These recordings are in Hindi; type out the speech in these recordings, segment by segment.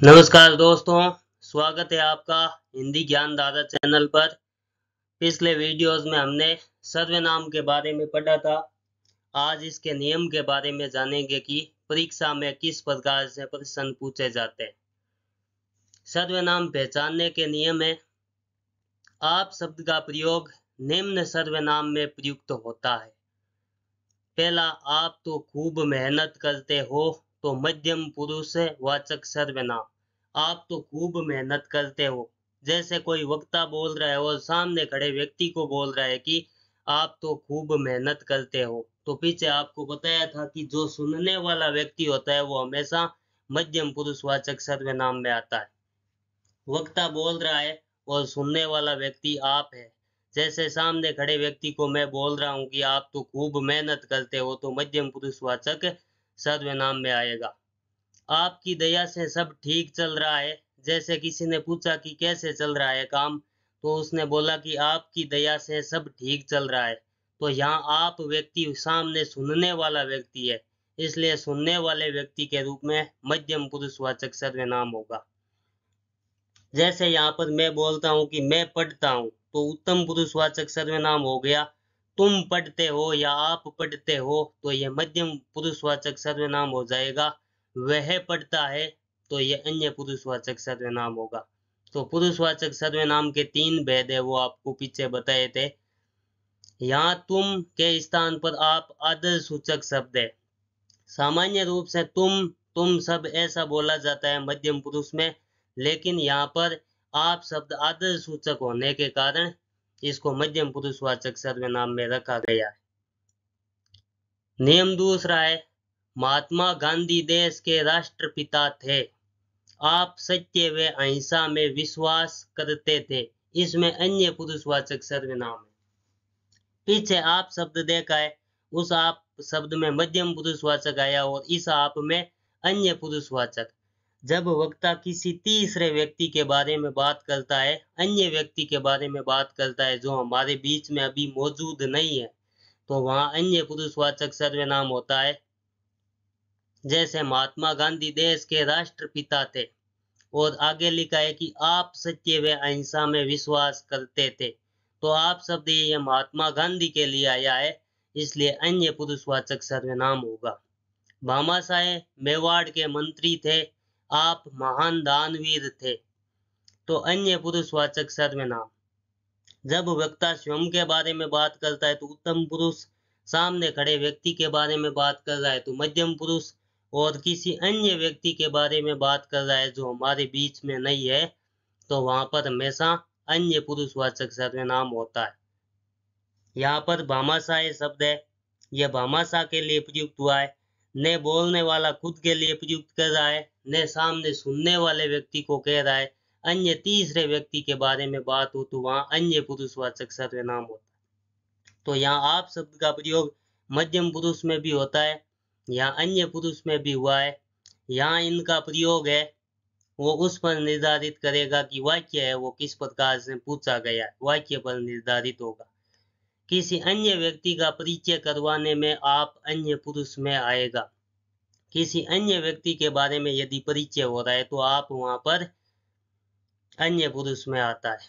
नमस्कार दोस्तों, स्वागत है आपका हिंदी ज्ञानधारा चैनल पर। पिछले वीडियोस में हमने सर्वनाम के बारे में पढ़ा था। आज इसके नियम के बारे में जानेंगे कि परीक्षा में किस प्रकार से प्रश्न पूछे जाते हैं। सर्वनाम पहचानने के नियम है। आप शब्द का प्रयोग निम्न सर्वनाम में प्रयुक्त होता है। पहला, आप तो खूब मेहनत करते हो, तो मध्यम पुरुष वाचक सर्वनाम। आप तो खूब मेहनत करते हो, जैसे कोई वक्ता बोल रहा है और सामने खड़े व्यक्ति को बोल रहा है कि आप तो खूब मेहनत करते हो, तो पीछे आपको बताया था कि जो सुनने वाला व्यक्ति होता है वो हमेशा मध्यम पुरुषवाचक सर्वनाम में आता है। वक्ता बोल रहा है और सुनने वाला व्यक्ति आप है। जैसे सामने खड़े व्यक्ति को मैं बोल रहा हूं कि आप तो खूब मेहनत करते हो, तो मध्यम पुरुषवाचक सर्वनाम में आएगा। आपकी दया से सब ठीक चल रहा है। जैसे किसी ने पूछा कि कैसे चल रहा है काम, तो उसने बोला कि आपकी दया से सब ठीक चल रहा है। तो यहाँ आप व्यक्ति सामने सुनने वाला व्यक्ति है, इसलिए सुनने वाले व्यक्ति के रूप में मध्यम पुरुषवाचक सर्वनाम होगा। जैसे यहाँ पर मैं बोलता हूँ कि मैं पढ़ता हूँ, तो उत्तम पुरुषवाचक सर्वनाम हो गया। तुम पढ़ते हो या आप पढ़ते हो, तो यह मध्यम पुरुषवाचक सर्वनाम हो जाएगा। वह पढ़ता है, तो यह अन्य पुरुषवाचक सर्वनाम होगा। तो पुरुषवाचक सर्वनाम के 3 भेद है, वो आपको पीछे बताए थे। यहाँ तुम के स्थान पर आप आदर सूचक शब्द है। सामान्य रूप से तुम सब ऐसा बोला जाता है मध्यम पुरुष में, लेकिन यहाँ पर आप शब्द आदर सूचक होने के कारण इसको मध्यम पुरुषवाचक सर्वनाम में रखा गया है। नियम दूसरा है, महात्मा गांधी देश के राष्ट्रपिता थे। आप सत्य व अहिंसा में विश्वास करते थे। इसमें अन्य पुरुषवाचक सर्वनाम है। पीछे आप शब्द देखा है, उस आप शब्द में मध्यम पुरुषवाचक आया और इस आप में अन्य पुरुषवाचक। जब वक्ता किसी तीसरे व्यक्ति के बारे में बात करता है, अन्य व्यक्ति के बारे में बात करता है जो हमारे बीच में अभी मौजूद नहीं है, तो वहां अन्य पुरुषवाचक सर्वनाम होता है। जैसे महात्मा गांधी देश के राष्ट्रपिता थे और आगे लिखा है कि आप सत्य व अहिंसा में विश्वास करते थे, तो आप शब्द ये महात्मा गांधी के लिए आया है, इसलिए अन्य पुरुषवाचक सर्वनाम होगा। भामाशाह मेवाड़ के मंत्री थे। आप महान दानवीर थे, तो अन्य पुरुषवाचक सर्वनाम। जब वक्ता स्वयं के बारे में बात करता है तो उत्तम पुरुष, सामने खड़े व्यक्ति के बारे में बात कर रहा है तो मध्यम पुरुष, और किसी अन्य व्यक्ति के बारे में बात कर रहा है जो हमारे बीच में नहीं है, तो वहां पर हमेशा अन्य पुरुषवाचक सर्वनाम होता है। यहाँ पर भामाशाह शब्द है, यह भामाशाह के लिए प्रयुक्त हुआ है। न बोलने वाला खुद के लिए प्रयुक्त कर रहा है, न सामने सुनने वाले व्यक्ति को कह रहा है। अन्य तीसरे व्यक्ति के बारे में बात हो तो वहां अन्य पुरुषवाचक सर्वनाम होता है। तो यहाँ आप शब्द का प्रयोग मध्यम पुरुष में भी होता है, यहाँ अन्य पुरुष में भी हुआ है। यहाँ इनका प्रयोग है वो उस पर निर्धारित करेगा कि वाक्य है वो किस प्रकार से पूछा गया है, वाक्य पर निर्धारित होगा। किसी अन्य व्यक्ति का परिचय करवाने में आप अन्य पुरुष में आएगा। किसी अन्य व्यक्ति के बारे में यदि परिचय हो रहा है तो आप वहां पर अन्य पुरुष में आता है।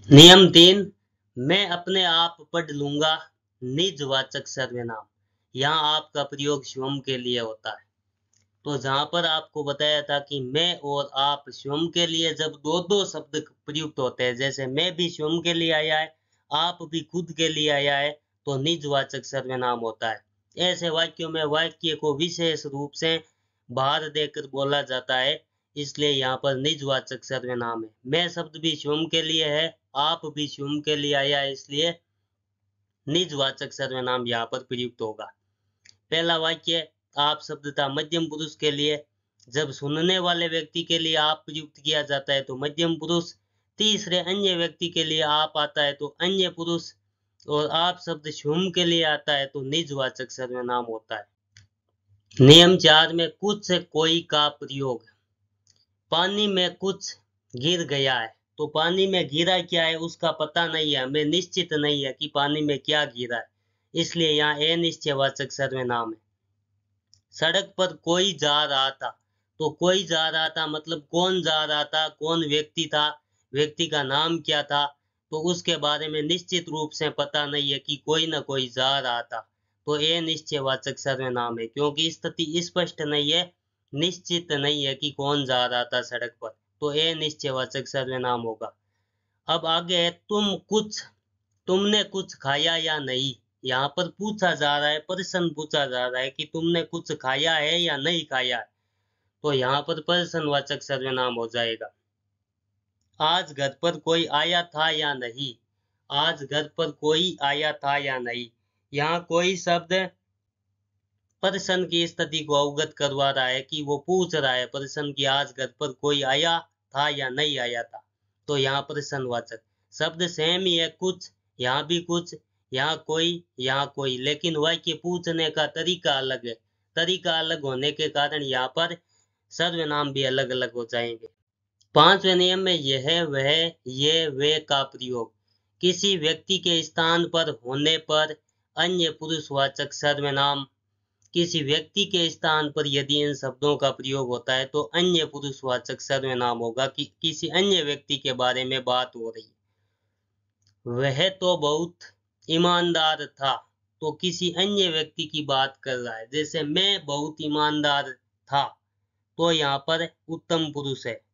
नियम 3, मैं अपने आप पढ़ लूंगा, निजवाचक सर्वनाम। यहाँ आपका प्रयोग स्वयं के लिए होता है। तो जहां पर आपको बताया था कि मैं और आप स्वयं के लिए जब दो शब्द प्रयुक्त होते हैं, जैसे मैं भी स्वयं के लिए आया है, आप भी खुद के लिए आया है, तो निजवाचक सर्वनाम होता है। ऐसे वाक्यों में वाक्य को विशेष रूप से भार देकर बोला जाता है, इसलिए यहाँ पर निजवाचक सर्वनाम है। मैं शब्द भी स्वयं के लिए है, आप भी स्वयं के लिए आया है, इसलिए निजवाचक सर्वनाम यहाँ पर प्रयुक्त होगा। पहला वाक्य आप शब्द था मध्यम पुरुष के लिए, जब सुनने वाले व्यक्ति के लिए आप प्रयुक्त किया जाता है तो मध्यम पुरुष, तीसरे अन्य व्यक्ति के लिए आप आता है तो अन्य पुरुष, और आप शब्द स्वयं के लिए आता है तो निजवाचक सर्वनाम होता है। नियम 4 में कुछ से कोई का प्रयोग। पानी में कुछ गिर गया है, तो पानी में गिरा क्या है उसका पता नहीं है, हमें निश्चित नहीं है कि पानी में क्या गिरा है, इसलिए यहाँ अनिश्चयवाचक सर्वनाम है। सड़क पर कोई जा रहा था, तो कोई जा रहा था मतलब कौन जा रहा था, कौन व्यक्ति था, व्यक्ति का नाम क्या था, तो उसके बारे में निश्चित रूप से पता नहीं है कि कोई ना कोई जा रहा था, तो ये निश्चयवाचक सर्वनाम है। क्योंकि स्थिति स्पष्ट नहीं है, निश्चित नहीं है कि कौन जा रहा था सड़क पर, तो ये निश्चयवाचक सर्वनाम होगा। अब आगे है तुमने कुछ खाया या नहीं। यहाँ पर पूछा जा रहा है, प्रश्न पूछा जा रहा है कि तुमने कुछ खाया है या नहीं खाया है, तो यहाँ पर प्रश्नवाचक सर्वनाम हो जाएगा। आज घर पर कोई आया था या नहीं। आज घर पर कोई आया था या नहीं, यहाँ कोई शब्द प्रश्न की स्थिति को अवगत करवा रहा है कि वो पूछ रहा है प्रश्न की आज घर पर कोई आया था या नहीं आया था, तो यहाँ प्रश्नवाचक। शब्द सेम ही है, कुछ, यहाँ भी कुछ, यहाँ कोई, लेकिन वाक्य पूछने का तरीका अलग है। तरीका अलग होने के कारण यहाँ पर सर्वनाम भी अलग अलग हो जाएंगे। पांचवें नियम में यह वह ये वे का प्रयोग। किसी व्यक्ति के स्थान पर होने पर अन्य पुरुषवाचक सर्वनाम, किसी व्यक्ति के स्थान पर यदि इन शब्दों का प्रयोग होता है तो अन्य पुरुषवाचक सर्वनाम होगा कि किसी अन्य व्यक्ति के बारे में बात हो रही है। वह तो बहुत ईमानदार था, तो किसी अन्य व्यक्ति की बात कर रहा है। जैसे मैं बहुत ईमानदार था, तो यहाँ पर उत्तम पुरुष है।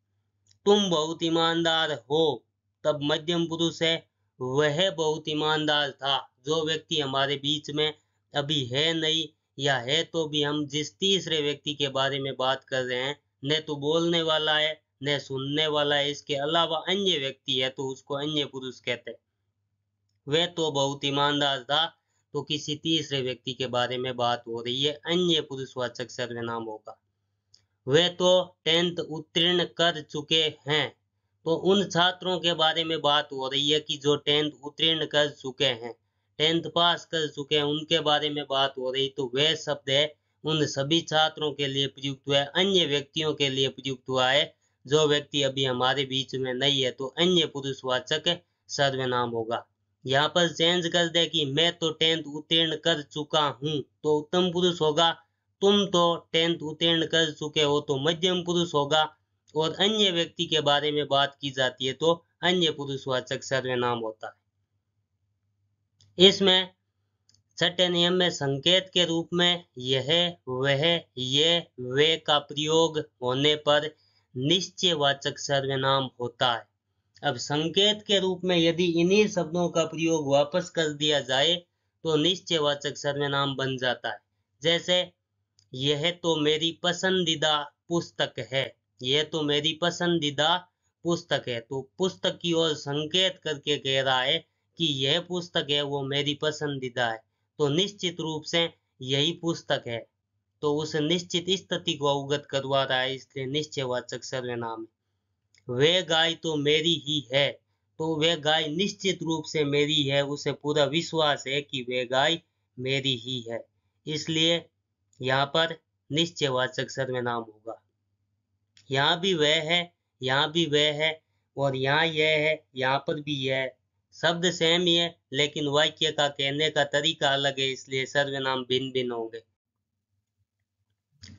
तुम बहुत ईमानदार हो, तब मध्यम पुरुष है। वह बहुत ईमानदार था, जो व्यक्ति हमारे बीच में अभी है नहीं या है तो भी हम जिस तीसरे व्यक्ति के बारे में बात कर रहे हैं, न तो बोलने वाला है न सुनने वाला है, इसके अलावा अन्य व्यक्ति है, तो उसको अन्य पुरुष कहते हैं। वह तो बहुत ईमानदार था, तो किसी तीसरे व्यक्ति के बारे में बात हो रही है, अन्य पुरुषवाचक सर्वनाम होगा। वे तो 10th उत्तीर्ण कर चुके हैं, तो उन छात्रों के बारे में बात हो रही है कि जो 10th उत्तीर्ण कर चुके हैं, 10th पास कर चुके हैं, उनके बारे में बात हो रही। तो वह शब्द है उन सभी छात्रों के लिए प्रयुक्त हुआ है, अन्य व्यक्तियों के लिए प्रयुक्त हुआ है। जो व्यक्ति अभी हमारे बीच में नहीं है, तो अन्य पुरुषवाचक सर्वनाम होगा। यहाँ पर चेंज कर दे कि मैं तो 10th उत्तीर्ण कर चुका हूँ, तो उत्तम पुरुष होगा। तुम तो 10th उत्तीर्ण कर चुके हो, तो मध्यम पुरुष होगा। और अन्य व्यक्ति के बारे में बात की जाती है तो अन्य पुरुषवाचक सर्वनाम होता है। इसमें छठे नियम में संकेत के रूप में यह वह ये वे का प्रयोग होने पर निश्चयवाचक सर्वनाम होता है। अब संकेत के रूप में यदि इन्हीं शब्दों का प्रयोग वापस कर दिया जाए तो निश्चयवाचक सर्वनाम बन जाता है। जैसे यह तो मेरी पसंदीदा पुस्तक है, यह तो मेरी पसंदीदा पुस्तक है, तो पुस्तक की ओर संकेत करके कह रहा है कि यह पुस्तक है वो मेरी पसंदीदा है, तो निश्चित रूप से यही पुस्तक है, तो उस निश्चित स्थिति को अवगत करवा रहा है, इसलिए निश्चयवाचक सर्वनाम है। वे गाय तो मेरी ही है, तो वह गाय निश्चित रूप से मेरी है, उसे पूरा विश्वास है कि वह गाय मेरी ही है, इसलिए यहाँ पर निश्चयवाचक सर्वनाम होगा। यहाँ भी वह है, यहाँ भी वह है, और यहाँ यह है, यहाँ पर भी यह है। शब्द सेम ही है, लेकिन वाक्य का कहने का तरीका अलग है, इसलिए सर्वनाम भिन्न भिन्न होंगे।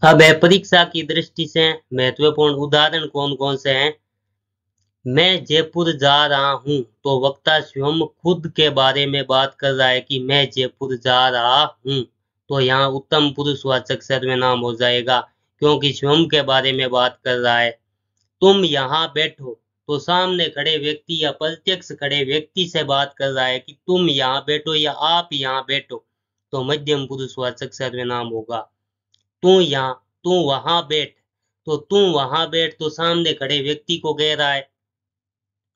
अब है परीक्षा की दृष्टि से महत्वपूर्ण उदाहरण कौन कौन से हैं। मैं जयपुर जा रहा हूँ, तो वक्ता स्वयं खुद के बारे में बात कर रहा है कि मैं जयपुर जा रहा हूँ, तो यहाँ उत्तम पुरुषवाचक सर्वनाम हो जाएगा, क्योंकि स्वयं के बारे में बात कर रहा है। तुम यहाँ बैठो, तो सामने खड़े व्यक्ति या प्रत्यक्ष खड़े व्यक्ति से बात कर रहा है कि तुम यहाँ बैठो या आप यहाँ बैठो, तो मध्यम पुरुषवाचक सर्वनाम होगा। तू वहां बैठ, तो तू वहां बैठ, तो सामने खड़े व्यक्ति को कह रहा है,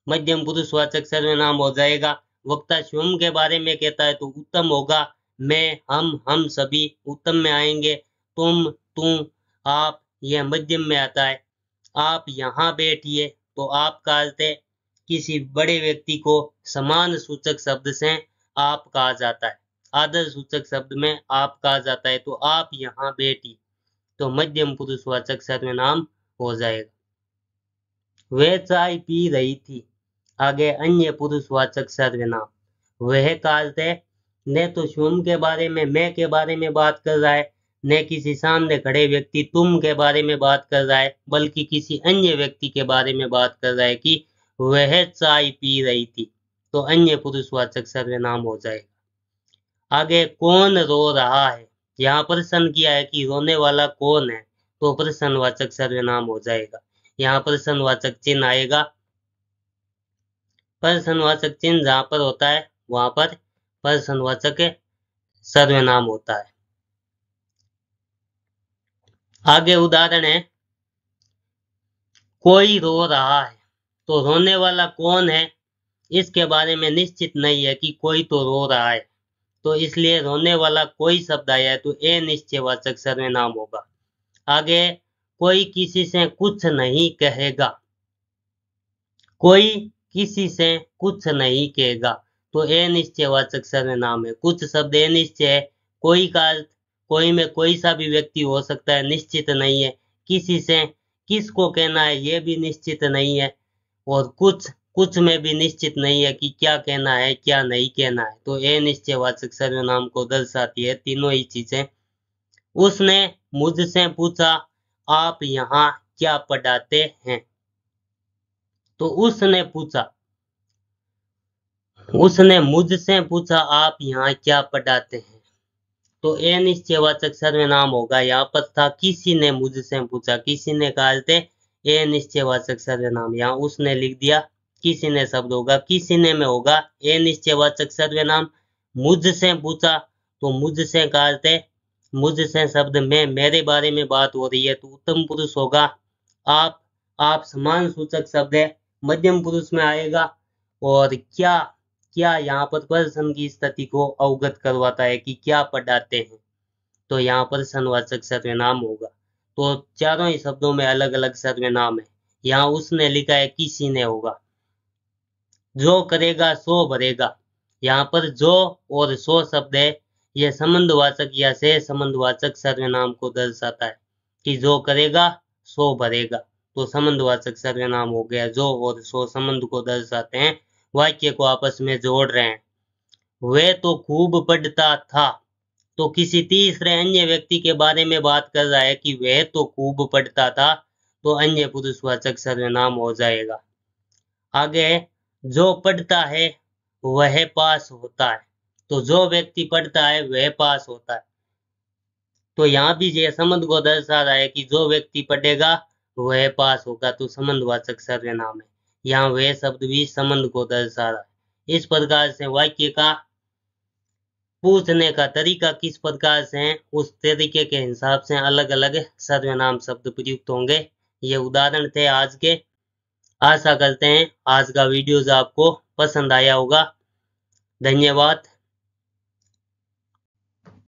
मध्यम पुरुषवाचक सर्वनाम हो जाएगा। वक्ता स्वयं के बारे में कहता है तो उत्तम होगा। मैं, हम सभी उत्तम में आएंगे। तुम, तुम, आप, यह मध्यम में आता है। आप यहाँ बैठिए, तो आप का अर्थ है किसी बड़े व्यक्ति को समान सूचक शब्द से आप कहा जाता है। आदर सूचक शब्द में आप कहा जाता है, तो आप यहाँ बैठिए, तो मध्यम पुरुषवाचक सर्वनाम हो जाएगा। वह चाय पी रही थी, आगे अन्य पुरुषवाचक सर्वनाम। वह का अर्थ है न तो स्वयं के बारे में, मैं के बारे में बात कर रहा है, न किसी सामने खड़े व्यक्ति तुम के बारे में बात कर रहा है, बल्कि किसी अन्य व्यक्ति के बारे में बात कर रहा है कि वह चाय पी रही थी, तो अन्य पुरुषवाचक सर्वनाम हो जाएगा। आगे कौन रो रहा है, यहाँ प्रश्न किया है कि रोने वाला कौन है, तो प्रश्नवाचक सर्वनाम हो जाएगा। यहाँ प्रश्नवाचक चिन्ह आएगा। प्रश्नवाचक चिन्ह जहां पर होता है वहां पर प्रश्नवाचक सर्वनाम होता है। आगे उदाहरण है, कोई रो रहा है, तो रोने वाला कौन है इसके बारे में निश्चित नहीं है कि कोई तो रो रहा है, तो इसलिए रोने वाला कोई शब्द आया है तो निश्चयवाचक सर्वनाम होगा। आगे कोई किसी से कुछ नहीं कहेगा, कोई किसी से कुछ नहीं कहेगा, तो निश्चयवाचक सर्वनाम है। कुछ शब्द निश्चय है, कोई का अर्थ कोई में कोई सा भी व्यक्ति हो सकता है, निश्चित नहीं है। किसी से किसको कहना है ये भी निश्चित नहीं है, और कुछ में भी निश्चित नहीं है कि क्या कहना है क्या नहीं कहना है, तो निश्चयवाचक सर्वनाम को दर्शाती है तीनों ही चीजें। उसने मुझसे पूछा आप यहाँ क्या पढ़ाते हैं, तो उसने मुझसे पूछा आप यहाँ क्या पढ़ाते हैं, तो निश्चयवाचक सर्वनाम होगा। यहाँ पर था किसी ने मुझसे पूछा, किसी ने का अर्थ है निश्चयवाचक सर्वनाम, यहाँ उसने लिख दिया, किसी ने शब्द होगा, किसी ने में होगा निश्चयवाचक सर्वनाम। मुझसे पूछा, तो मुझसे का अर्थ है मुझसे शब्द में मेरे बारे में बात हो रही है, तो उत्तम पुरुष होगा। आप समान सूचक शब्द है, मध्यम पुरुष में आएगा। और क्या यहाँ पर प्रश्न की स्थिति को अवगत करवाता है कि क्या पढ़ाते हैं, तो यहाँ पर प्रश्नवाचक सर्वनाम होगा। तो चारों ही शब्दों में अलग अलग सर्वनाम है। यहाँ उसने लिखा है किसी ने होगा। जो करेगा सो भरेगा, यहाँ पर जो और सो शब्द है यह संबंधवाचक या से संबंधवाचक सर्वनाम को दर्शाता है कि जो करेगा सो भरेगा, तो संबंधवाचक सर्वनाम हो गया। जो और सो संबंध को दर्शाते हैं, वाक्य को आपस में जोड़ रहे हैं। वह तो खूब पढ़ता था, तो किसी तीसरे अन्य व्यक्ति के बारे में बात कर रहा है कि वह तो खूब पढ़ता था, तो अन्य पुरुषवाचक सर्वनाम हो जाएगा। आगे जो पढ़ता है वह पास होता है, तो जो व्यक्ति पढ़ता है वह पास होता है, तो यहाँ भी यह संबंध को दर्शा रहा है कि जो व्यक्ति पढ़ेगा वह पास होगा, तो संबंधवाचक सर्वनाम है। यहाँ वह शब्द भी संबंध को दर्शा रहा है। इस प्रकार से वाक्य का पूछने का तरीका किस प्रकार से है, उस तरीके के हिसाब से अलग अलग सर्वनाम शब्द प्रयुक्त होंगे। ये उदाहरण थे आज के। आशा करते हैं आज का वीडियोज आपको पसंद आया होगा। धन्यवाद।